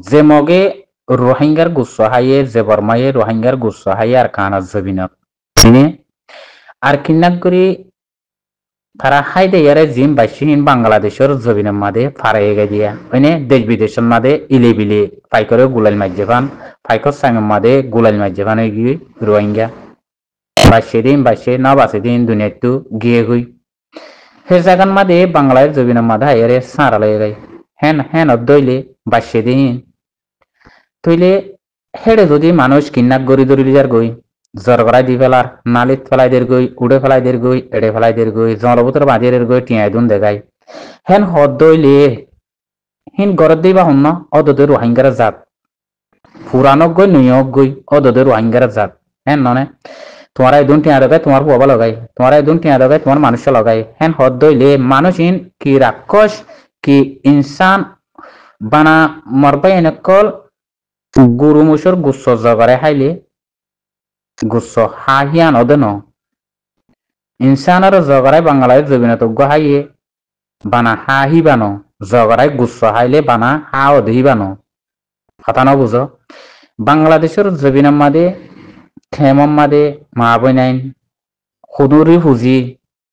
যে মগে রোহিঙ্গার গুচ্ছ হাইয়ে যে বর্মায়ে রোহিঙ্গার গুচ্ছ হাইয়ে আর কানা জবিনত চিনে আর কিন্নাক করি তারা হাইদে ইয়ারে জিম বাইশিহীন বাংলাদেশের জবিনের মাদে ফারাইয়ে গে দিয়া ওইনে দেশ বিদেশের মাদে ইলে বিলে ফাইকরে গুলাল মাঝে ফান ফাইকর সাঙ্গের মাদে গুলাল মাঝে ফান হয়ে গিয়ে রোহিঙ্গা বাইশে না বাসে দিন দুনিয়াতু গিয়ে হই হে জাগান মাদে বাংলাদেশ জবিনের মাদে হাইয়ারে সারালে গাই হেন হেন দইলে বাইশে দিন তইলে হেড়ে যদি মানুষ কিন্নাক গড়ি ধরি যার গই জরগড়াই দি ফেলার নালিত ফেলাই দের গই উড়ে ফেলাই দের গই এড়ে ফেলাই দের গই জলবুতর বাজিরের গই টিয়াই দুন দেখাই হেন হদ দইলে হিন গরত দিবা হন না অদদের রোহিঙ্গার জাত পুরানক গই নুয়ক গই অদদের রোহিঙ্গার জাত হেন ননে তোমার এই দুন টিয়া লগাই তোমার পুয়াবা লগাই তোমার এই দুন টিয়া লগাই তোমার মানুষ লগাই হেন হদ দইলে মানুষ হিন কি রাক্ষস কি ইনসান বানা মরবাই এনেকল গরু মুসর গুচ্ছ জগারে হাইলে গুচ্ছ হাহিয়ান অদেন ইনসানের জগারাই বাংলাদেশ জবিনত হাইয়ে বানা হাহি বানো জগারাই গুচ্ছ হাইলে বানা হা অধি বানো কথা না বুঝো বাংলাদেশের জবিনের মাদে খেমম মাদে মা বইনাইন খুদুরি ফুজি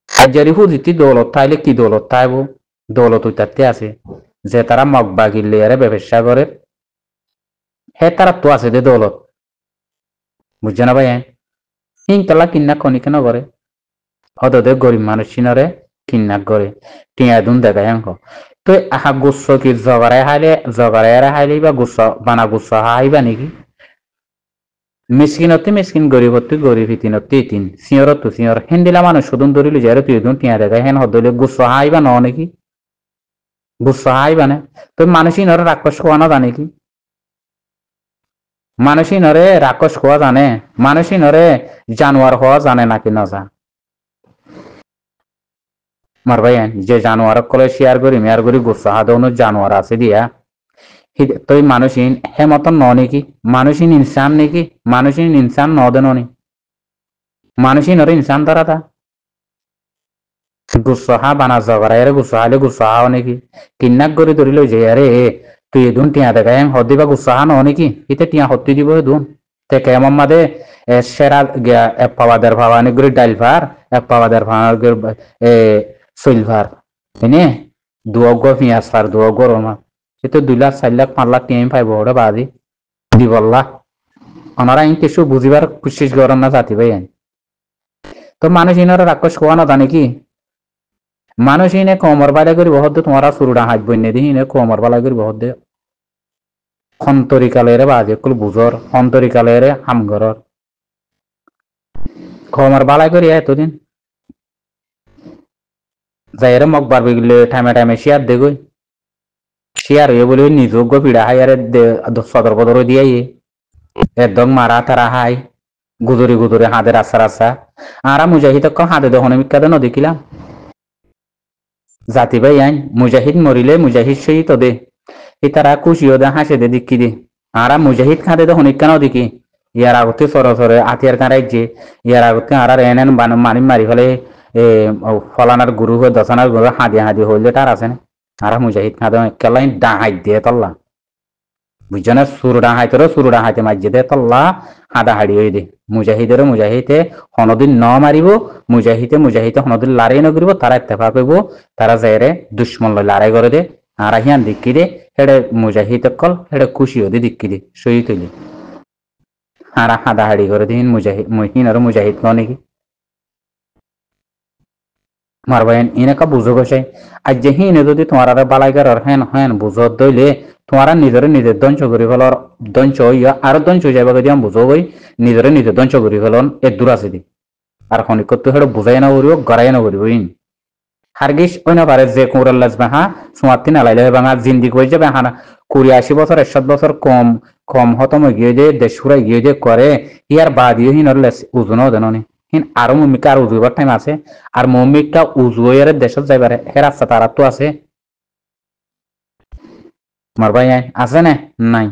হাজারি ফুজিতি দৌলত থাইলে কি দৌলত থাইব দৌলত উইতাতে আছে যে তারা মগবা গিল্লে আরে ব্যবসা করে হে তারা তো আছে দে দৌলত বুঝছে না ভাই হিংতলা কিন্নাক খনি কেন করে অদদে গরিব মানুষ চিনরে কিন্নাক করে টিয়া দুন দেখায় অঙ্ক তো আহা গুচ্ছ কি জগারায় হাইলে বা গুচ্ছ বানা গুচ্ছ হাইবা নাকি মিসকিনতে মিসকিন গরিবতে গরিব ইতিনতে ইতিন সিয়রত তো সিয়র হেন্দিলা মানুষ সুদন ধরিলে যারে তুই দুন টিয়া দেখায় হেন হদলে গুচ্ছ হাইবা ন নাকি গুচ্ছ হাইবা না তো মানুষই নরে রাক্ষস খোয়া না জানে কি মানুষই নরে রাক্ষস খোয়া জানে মানুষই নরে জানোয়ার হওয়া জানে নাকি না যা মার ভাই যে জানোয়ার কলে শেয়ার করি মেয়ার করি গুচ্ছা হাদনো জানোয়ার আছে দিয়া তুই মানুষইন হে মতন ন নাকি মানুষইন ইনসান নাকি মানুষইন ইনসান ন দেন নি মানুষইন নরে ইনসান তারা তা গুচ্ছা বানা জগরাইরে গুচ্ছা হালে গুচ্ছা হাও নাকি কিন্নাক করে ধরিল যে আরে তুই এদুন টিয়া দেখায় হদিবা গুচ্ছা ন নাকি ইতে টিয়া হত্তি দিব এদুন তে কেমন মাদে সেরা এক পাওয়াদের ভাবানি গুড়ি ডাইল ভার এক পাওয়াদের ভাঙার এ সইলভার এনে দুয়গ পিঁয়াজ ফার দুয়গ রমা সে তো 2 লাখ 4 লাখ 5 লাখ টিএম পাইব ওটা বাদি দিবল্লা ওনারা ইন কিছু বুঝিবার কোশিশ করেন না জাতি ভাই তো মানুষ ইনারা রাক্ষস খোয়া না জানে কি মানুষ ইনে কমর বালা করি বহুত তোমারা সুরুডা হাত বইনে দি ইনে কমর বালা করি বহুত দে সন্তরিকালেরে বাজে কুল বুজর সন্তরিকালেরে হামগরর কমর বালা করি এতদিন যাইরে মগ বারবে গেলে টাইমে টাইমে শেয়ার দেগই শেয়ার হয়ে বলে নিযোগ্য পিড়া হাই আরে সদর বদর দিয়াই একদম মারা তারা হাই গুদরি গুদরি হাতে রাস্তা রাস্তা আরা মুজাহিদ হাতে দহনে মিকাদে নদেখিলাম জাতি ভাই আইন মুজাহিদ মরিলে মুজাহিদ শহীদ দে এই তারা খুশিও দে হাসে দে দিকি দে আরা মুজাহিদ খাদে দহনে কেন দেখি ইয়ার আগতে সর সরে আতিয়ার কারাই যে ইয়ার আগতে আর এন মানি মারি ফেলে ফলানার গুরু হয়ে দশানার গুরু হাদি হইলে তার আছে না আরা মুজাহিদ খাদে কেলাই ডাহাই দিয়ে তল্লা বুঝছো না সুর ডাহাইতে মাঝে দে তল্লা হাদা হাড়ি হয়ে দে মুজাহিদে হনদিন ন মারিব মুজাহিদে হনদিন লড়াই ন করিব তারা ইত্তেফাক হইব তারা যাইরে দুশ্মন লড়াই করে দে আর হিয়ান দিকি দে হেডে মুজাহিদ কল হেডে খুশি হদি দিকি দে সই তুলি আর হাদা হাড়ি করে দিন মুজাহিদ ন নাকি মারবাইন ইনেকা বুঝো গেছে আজ যে হিনে যদি তোমার বালাইকার হেন হেন বুঝত দইলে তোমার নিজের ধ্বংস করি ফেলার ধ্বংস হইয়া আর ধ্বংস যাইবা যদি আমি বুঝো বই নিজের ধ্বংস করি ফেলন এ দূর আছে দি আর খনিকত তো হেড়ে বুঝাই না করিব গড়াই না করিব ইন হারগিস অন্য পারে যে কোরাল লাজবা হা সুমাতি নালাইলে বাঙা জিন্দি কই যাবে হানা 80 বছর 100 বছর কম হতম গিয়ে যে দেশ ফুরাই গিয়ে যে করে ইয়ার বাদিও হিনর ওজনও দেননি হিন আরো মমিকা আর উজুবার টাইম আছে আর মমিকা উজুয়ের দেশত যাইবারে হে রাস্তা তারা তো আছে মারবাই আছে না নাই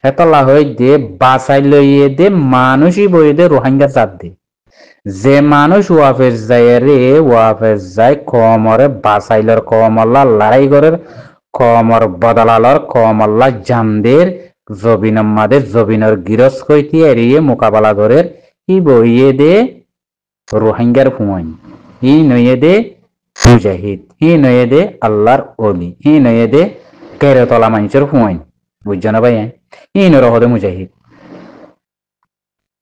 হেতলা হই দে বাসাই লইয়ে দে মানুষই বই দে রোহিঙ্গা জাত দে যে মানুষ ওয়াফেজ যায় রে ওয়াফেজ যায় কমরে বাসাইলর কমল্লা লড়াই করে কমর বদলালর কমল্লা জামদের জবিনম মাদে জবিনর গিরস কইতি এড়িয়ে মোকাবেলা করে ই বইয়ে দে রোহিঙ্গার হুঁয়াইন ই নইয়ে দে মুজাহিদ ই নইয়ে দে আল্লাহর অলি ই নইয়ে দে কেরতলা মানুষের হুঁয়াইন বুঝছো না ভাই ই নরহদে মুজাহিদ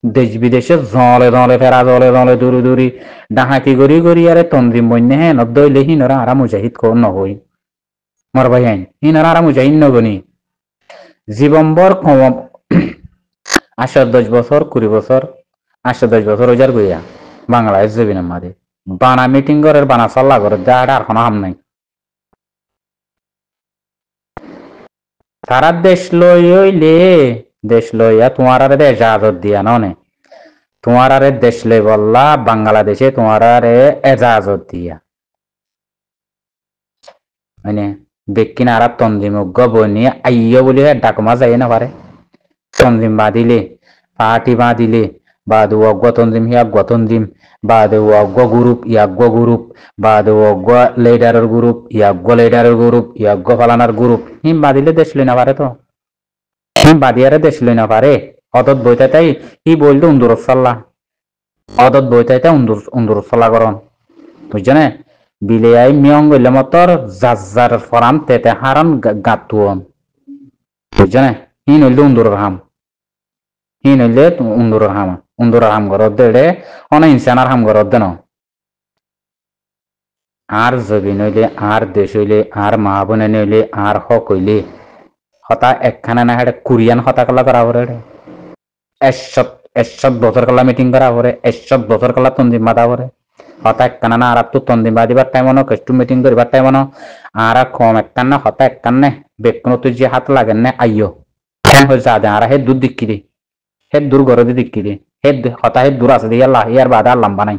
দেশ বিদেশে জলে জলে ফেরা জলে জলে দূরি দূরি ডাহাতি গড়ি গড়ি আরে তন্দিম বন্যে হ্যাঁ নদইলে হিনরা আরা মুজাহিদ কর নহই মর ভাই আইন হিনরা আরা মুজাহিদ নগনি জীবনভর কম 10 বছর 20 বছর 10 বছর ওজার গইয়া বাংলাদেশ জবিনের মাঝে বানা মিটিং করে বানা সাল্লা করে দেহাটা আর কোনো হাম নাই সারা দেশ লই হইলে দেশ লইয়া তোমার আরে দেশ আজত দিয়া ননে তোমার আরে দেশ লই বললা বাংলাদেশে তোমার আরে এজাজত দিয়া মানে বেকিন আর তন্দিম বনি আইয় বলি ডাকমা যাই না পারে তন্দিম বাঁধিলে পাহাটি বাঁধিলে বাদু অজ্ঞ তন্দিম হিয়াজ্ঞ তন্দিম বাদে অজ্ঞ গ্রুপ ইয়াজ্ঞ গ্রুপ বাদে অজ্ঞ লিডারের গ্রুপ ইয়াজ্ঞ লিডারের গ্রুপ ইয়াজ্ঞ ফালানার গ্রুপ হিম বাঁধিলে দেশ লই না পারে তো হিম বাঁধিয়ারে দেশ লই না পারে অতত বইতে তাই ই বলতো উন্দুর সাল্লা অতত বইতে তাই উন্দুর সাল্লা করন বুঝছো না বিলে আই মিয়ং গইলে মতর যার ফরান তেতে হারান গাতুয়ন বুঝছো না হি নইলে উন্দুরের হাম হি নইলে উন্দুরের হাম ঘরত দেড়ে অন ইনসানার হাম ঘরত দেন আর জবি নইলে আর দেশ হইলে আর মা বোনে নইলে আর হক হইলে হতা একখানা না হেডে কুরিয়ান হতা কলা করা পরে এসব বছর কালা মিটিং করা পরে 100 বছর কালা তন্দিম বাঁধা পরে হতা একখানা না আর তো তন্দিম বাঁধিবার টাইম ন কেষ্টু মিটিং করিবার টাইম ন আর কম একখান হতা একখান বেকুন তুই যে হাত লাগেন না আইয় হয়ে যা দে আর হে দূর দিক্কি দে হে দূর ঘরে দিক্কি দে হে হতা হে দূর আছে দিয়ে আল্লাহ ইয়ার বাদে আর লম্বা নাই